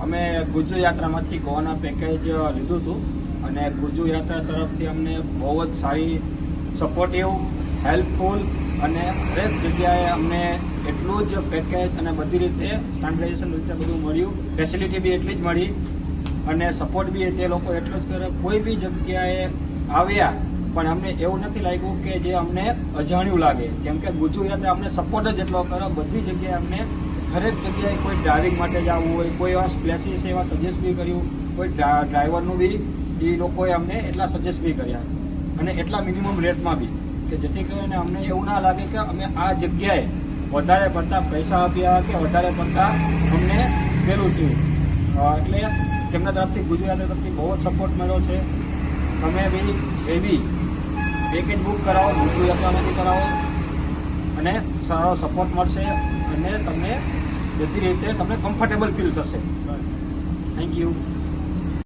અમે ગુજુ યાત્રામાંથી ગોવાના પેકેજ લીધું હતું અને ગુજુ યાત્રા તરફથી અમને બહુ જ સારી સપોર્ટિવ, હેલ્પફુલ અને દરેક જગ્યાએ અમને એટલું જ પેકેજ અને બધી રીતે સ્ટાન્ડર્ડાઇઝેશન રીતે બધું મળ્યું. ફેસિલિટી બી એટલી જ મળી અને સપોર્ટ બી તે લોકો એટલો જ કરે. કોઈ બી જગ્યાએ આવ્યા પણ અમને એવું નથી લાગ્યું કે જે અમને અજાણ્યું લાગે, કેમ કે ગુજુ યાત્રા અમને સપોર્ટ જ એટલો કરે. બધી જગ્યાએ અમને દરેક જગ્યાએ કોઈ ડ્રાઇવિંગ માટે જવું હોય, કોઈ એવા પ્લેસીસ એવા સજેસ્ટ બી કર્યું, કોઈ ડ્રાઈવરનું બી એ લોકોએ અમને એટલા સજેસ્ટ બી કર્યા અને એટલા મિનિમમ રેટમાં બી, કે જેથી કરીને અમને એવું ના લાગે કે અમે આ જગ્યાએ વધારે પડતા પૈસા આપ્યા કે વધારે પડતા અમને પેલું થયું. એટલે તેમના તરફથી ગુજુ યાત્રા તરફથી બહુ જ સપોર્ટ મળ્યો છે. તમે બી જે બી પેકેજ બુક કરાવો, ગુજુ યાત્રામાંથી કરાવો અને સારો સપોર્ટ મળશે અને તમને બધી રીતે તમને કમ્ફર્ટેબલ ફીલ થશે. Thank you.